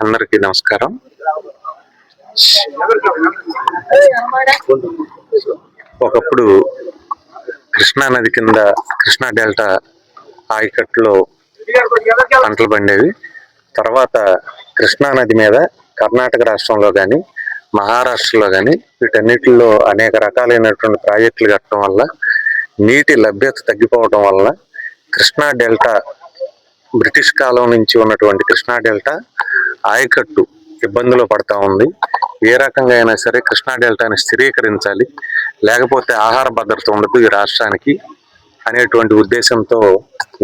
అందరికీ నమస్కారం. ఒకప్పుడు కృష్ణా నది కింద కృష్ణా డెల్టా ఆయకట్టులో పంటలు పండేవి. తర్వాత కృష్ణా నది మీద కర్ణాటక రాష్ట్రంలో కానీ మహారాష్ట్రలో కానీ వీటన్నిటిలో అనేక రకాలైనటువంటి ప్రాజెక్టులు కట్టడం వల్ల నీటి లభ్యత తగ్గిపోవడం వల్ల కృష్ణా డెల్టా బ్రిటిష్ కాలం నుంచి ఉన్నటువంటి కృష్ణా డెల్టా ఆయకట్టు ఇబ్బందులు పడతా ఉంది. ఏ రకంగా అయినా సరే కృష్ణా డెల్టాని స్థిరీకరించాలి, లేకపోతే ఆహార భద్రత ఉండదు ఈ రాష్ట్రానికి అనేటువంటి ఉద్దేశంతో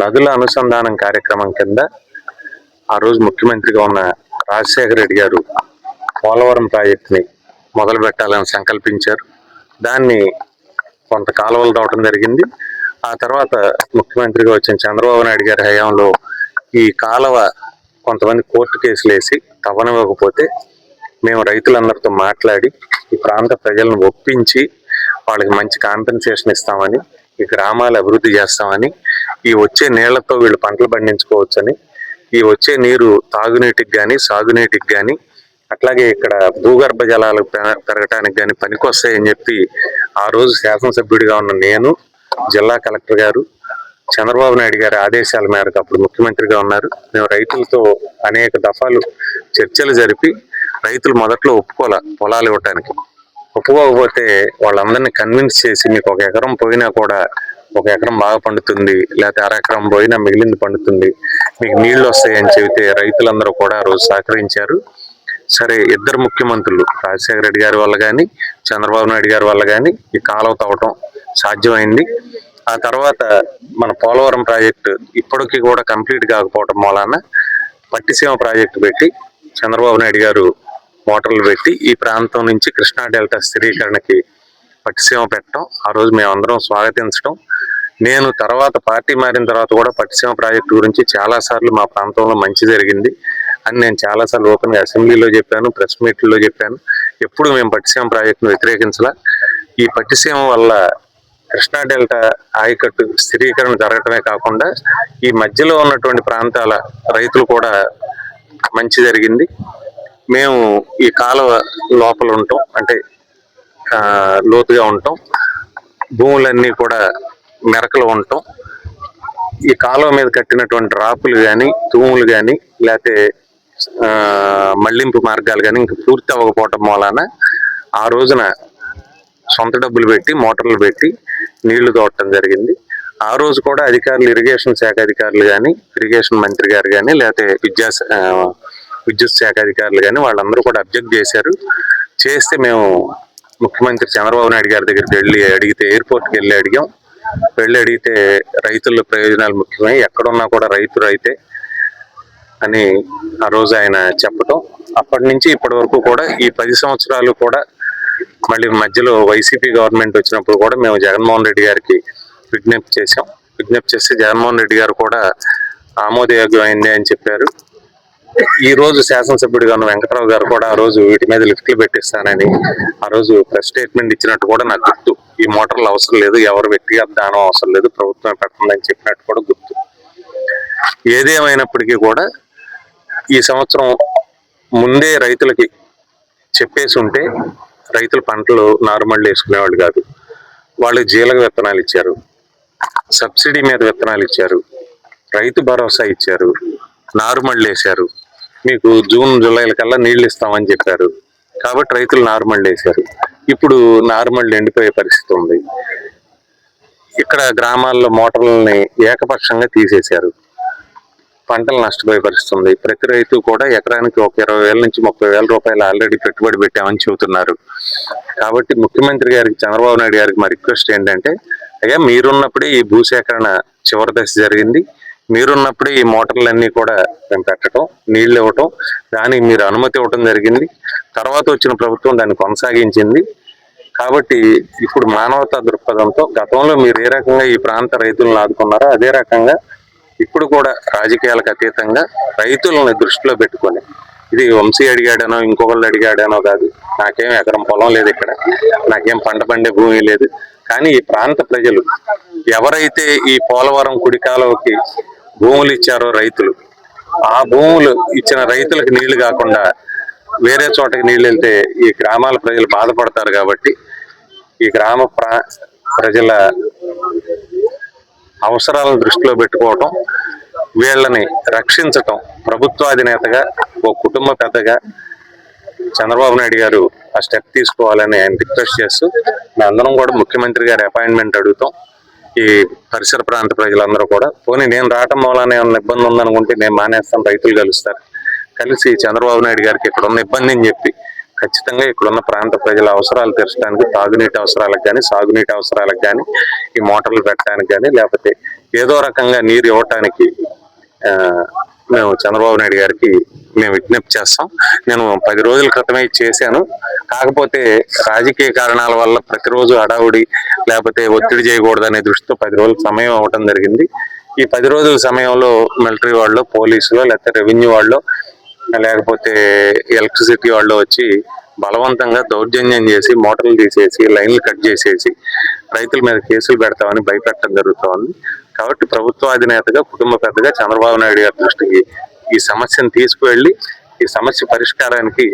నదుల అనుసంధానం కార్యక్రమం కింద ఆ రోజు ముఖ్యమంత్రిగా ఉన్న రాజశేఖర రెడ్డి గారు పోలవరం ప్రాజెక్టుని మొదలు పెట్టాలని సంకల్పించారు. దాన్ని కొంత కాలువలు తవ్వడం జరిగింది. ఆ తర్వాత ముఖ్యమంత్రిగా వచ్చిన చంద్రబాబు నాయుడు గారి హయాంలో ఈ కాలువ కొంతమంది కోర్టు కేసులు వేసి తవ్వనివ్వకపోతే మేము రైతులందరితో మాట్లాడి ఈ ప్రాంత ప్రజలను ఒప్పించి వాళ్ళకి మంచి కాంపెన్సేషన్ ఇస్తామని, ఈ గ్రామాలు అభివృద్ధి చేస్తామని, ఈ వచ్చే నీళ్లతో వీళ్ళు పంటలు పండించుకోవచ్చని, ఈ వచ్చే నీరు తాగునీటికి కానీ సాగునీటికి కానీ అట్లాగే ఇక్కడ భూగర్భ జలాలు పెరగటానికి కానీ పనికొస్తాయని చెప్పి ఆ రోజు శాసనసభ్యుడిగా ఉన్న నేను, జిల్లా కలెక్టర్ గారు, చంద్రబాబు నాయుడు గారి ఆదేశాల మేరకు అప్పుడు ముఖ్యమంత్రిగా ఉన్నారు. మేము రైతులతో అనేక దఫాలు చర్చలు జరిపి రైతులు మొదట్లో ఒప్పుకోలే పొలాలు ఇవ్వటానికి. ఒప్పుకోకపోతే వాళ్ళందరినీ కన్విన్స్ చేసి మీకు 1 ఎకరం పోయినా కూడా 1 ఎకరం బాగా పండుతుంది, లేకపోతే 1/2 ఎకరం పోయినా మిగిలింది పండుతుంది, మీకు నీళ్లు వస్తాయని చెబితే రైతులందరూ కూడా ఆ రోజు సహకరించారు. సరే, ఇద్దరు ముఖ్యమంత్రులు రాజశేఖర రెడ్డి గారి వల్ల కానీ చంద్రబాబు నాయుడు గారి వల్ల కానీ ఈ కాలువ తవ్వటం సాధ్యమైంది. ఆ తర్వాత మన పోలవరం ప్రాజెక్టు ఇప్పటికీ కూడా కంప్లీట్ కాకపోవటం మూలాన పట్టిసీమ ప్రాజెక్టు పెట్టి చంద్రబాబు నాయుడు గారు మోటార్లు పెట్టి ఈ ప్రాంతం నుంచి కృష్ణా డెల్టా స్థిరీకరణకి పట్టిసీమ పెట్టడం ఆ రోజు మేమందరం స్వాగతించడం. నేను తర్వాత పార్టీ మారిన తర్వాత కూడా పట్టిసీమ ప్రాజెక్టు గురించి చాలాసార్లు మా ప్రాంతంలో మంచి జరిగింది అని నేను చాలాసార్లు ఓపెన్గా అసెంబ్లీలో చెప్పాను, ప్రెస్ మీట్లో చెప్పాను. ఎప్పుడు మేము పట్టిసీమ ప్రాజెక్టును వ్యతిరేకించలా. ఈ పట్టిసీమ వల్ల కృష్ణా డెల్టా ఆయకట్టు స్థిరీకరణ జరగటమే కాకుండా ఈ మధ్యలో ఉన్నటువంటి ప్రాంతాల రైతులు కూడా మంచి జరిగింది. మేము ఈ కాలువ లోపల ఉంటాం, అంటే లోతుగా ఉంటాం, భూములన్నీ కూడా మెరకలు ఉంటాం. ఈ కాలువ మీద కట్టినటువంటి రాపులు కానీ తూములు కానీ లేకపోతే మళ్లింపు మార్గాలు కానీ ఇంక పూర్తి అవ్వకపోవటం మూలాన ఆ రోజున సొంత డబ్బులు పెట్టి మోటార్లు పెట్టి నీళ్లు తోడటం జరిగింది. ఆ రోజు కూడా అధికారులు, ఇరిగేషన్ శాఖ అధికారులు కానీ, ఇరిగేషన్ మంత్రి గారు కానీ, లేకపోతే విద్యుత్ శాఖ అధికారులు కానీ వాళ్ళందరూ కూడా అబ్జెక్ట్ చేశారు. చేస్తే మేము ముఖ్యమంత్రి చంద్రబాబు నాయుడు గారి దగ్గరికి వెళ్ళి అడిగితే, ఎయిర్పోర్ట్కి వెళ్ళి అడిగితే రైతుల ప్రయోజనాలు ముఖ్యమై ఎక్కడున్నా కూడా రైతే అని ఆ రోజు ఆయన చెప్పటం. అప్పటి నుంచి ఇప్పటి వరకు కూడా ఈ 10 సంవత్సరాలు కూడా మళ్ళీ మధ్యలో వైసీపీ గవర్నమెంట్ వచ్చినప్పుడు కూడా మేము జగన్మోహన్ రెడ్డి గారికి విజ్ఞప్తి చేస్తే జగన్మోహన్ రెడ్డి గారు కూడా ఆమోదయోగ్యమైంది అని చెప్పారు. ఈ రోజు శాసనసభ్యుడిగా ఉన్న వెంకటరావు గారు కూడా ఆ రోజు వీటి మీద లిఫ్ట్లు పెట్టిస్తానని ఆ రోజు ప్రెస్ స్టేట్మెంట్ ఇచ్చినట్టు కూడా నాకు గుర్తు. ఈ మోటార్లు అవసరం లేదు, ఎవరు వ్యక్తిగత దానం అవసరం లేదు, ప్రభుత్వమే పెట్టిందని చెప్పినట్టు కూడా గుర్తు. ఏదేమైనప్పటికీ కూడా ఈ సంవత్సరం ముందే రైతులకి చెప్పేసి ఉంటే రైతులు పంటలు నారుమళ్ళు వేసుకునేవాళ్ళు కాదు. వాళ్ళు జీలక విత్తనాలు ఇచ్చారు, సబ్సిడీ మీద విత్తనాలు ఇచ్చారు, రైతు భరోసా ఇచ్చారు, నారుమళ్ళు వేశారు, మీకు జూన్ జూలైల కల్లా నీళ్లు ఇస్తామని చెప్పారు. కాబట్టి రైతులు నారుమళ్ళు వేశారు. ఇప్పుడు నారుమళ్ళు ఎండిపోయే పరిస్థితి ఉంది. ఇక్కడ గ్రామాల్లో మోటార్లని ఏకపక్షంగా తీసేశారు, పంటలు నష్టపోయే పరిస్థితి ఉంది. ప్రతి రైతు కూడా ఎకరానికి ఒక 20,000 నుంచి 30,000 రూపాయలు ఆల్రెడీ పెట్టుబడి పెట్టామని చెబుతున్నారు. కాబట్టి ముఖ్యమంత్రి గారికి, చంద్రబాబు నాయుడు గారికి మా రిక్వెస్ట్ ఏంటంటే, అయ్యా మీరున్నప్పుడే ఈ భూసేకరణ చివరి దశ జరిగింది, మీరున్నప్పుడే ఈ మోటార్లన్నీ కూడా మేము పెట్టడం, నీళ్లు ఇవ్వటం, దానికి మీరు అనుమతి ఇవ్వటం జరిగింది. తర్వాత వచ్చిన ప్రభుత్వం దాన్ని కొనసాగించింది. కాబట్టి ఇప్పుడు మానవతా దృక్పథంతో గతంలో మీరు ఏ రకంగా ఈ ప్రాంత రైతులను ఆదుకున్నారో అదే రకంగా ఇప్పుడు కూడా రాజకీయాలకు అతీతంగా రైతులను దృష్టిలో పెట్టుకొని, ఇది వంశీ అడిగాడనో ఇంకొకళ్ళు అడిగాడనో కాదు, నాకేం ఎకరం పొలం లేదు, ఇక్కడ నాకేం పంట పండే భూమి లేదు, కానీ ఈ ప్రాంత ప్రజలు ఎవరైతే ఈ పోలవరం కుడి కాలువకి భూములు ఇచ్చారో రైతులు, ఆ భూములు ఇచ్చిన రైతులకు నీళ్లు కాకుండా వేరే చోటకి నీళ్లు వెళ్తే ఈ గ్రామాల ప్రజలు బాధపడతారు కాబట్టి ఈ గ్రామ ప్రజల అవసరాలను దృష్టిలో పెట్టుకోవటం, వీళ్ళని రక్షించటం ప్రభుత్వాధినేతగా, ఓ కుటుంబ పెద్దగా చంద్రబాబు నాయుడు గారు ఆ స్టెప్ తీసుకోవాలని ఆయన రిక్వెస్ట్ చేస్తూ మేమందరం కూడా ముఖ్యమంత్రి గారి అపాయింట్మెంట్ అడుగుతాం. ఈ పరిసర ప్రాంత ప్రజలందరూ కూడా పోనీ నేను రావటం మూలానే ఏమన్నా ఇబ్బంది ఉందనుకుంటే నేను మానేస్తాను, రైతులు కలుస్తారు, కలిసి చంద్రబాబు నాయుడు గారికి ఇక్కడ ఉన్న ఇబ్బందిని చెప్పి ఖచ్చితంగా ఇక్కడున్న ప్రాంత ప్రజల అవసరాలు తీర్చడానికి, తాగునీటి అవసరాలకు కానీ, సాగునీటి అవసరాలకు కానీ, ఈ మోటార్లు పెట్టడానికి కానీ, లేకపోతే ఏదో రకంగా నీరు ఇవ్వటానికి మేము చంద్రబాబు నాయుడు గారికి మేము విజ్ఞప్తి చేస్తాం. నేను 10 రోజుల క్రితమే చేశాను. కాకపోతే రాజకీయ కారణాల వల్ల ప్రతిరోజు హడావుడి లేకపోతే ఒత్తిడి చేయకూడదు అనే దృష్టితో 10 రోజుల సమయం అవ్వటం జరిగింది. ఈ 10 రోజుల సమయంలో మిలిటరీ వాళ్ళు, పోలీసులు, లేకపోతే రెవెన్యూ వాళ్ళు, లేకపోతే ఎలక్ట్రిసిటీ వాళ్ళు వచ్చి బలవంతంగా దౌర్జన్యం చేసి మోటార్లు తీసేసి లైన్లు కట్ చేసేసి రైతుల మీద కేసులు పెడతామని భయపెట్టడం జరుగుతోంది. కాబట్టి ప్రభుత్వాధినేతగా, కుటుంబ పెద్దగా చంద్రబాబు నాయుడు గారి దృష్టికి ఈ సమస్యను తీసుకువెళ్ళి ఈ సమస్య పరిష్కారానికి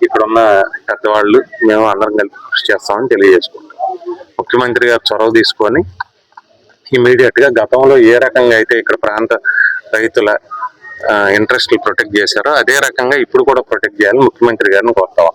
ఇక్కడున్న పెద్దవాళ్ళు మేము అందరం కలిసి కృషి చేస్తామని తెలియజేసుకుంటాం. ముఖ్యమంత్రి గారు చొరవ తీసుకొని ఇమీడియట్ గా గతంలో ఏ రకంగా అయితే ఇక్కడ ప్రాంత రైతుల ఇంట్రెస్ట్లు ప్రొటెక్ట్ చేశారో అదే రకంగా ఇప్పుడు కూడా ప్రొటెక్ట్ చేయాలని ముఖ్యమంత్రి గారిని కోరుతాం.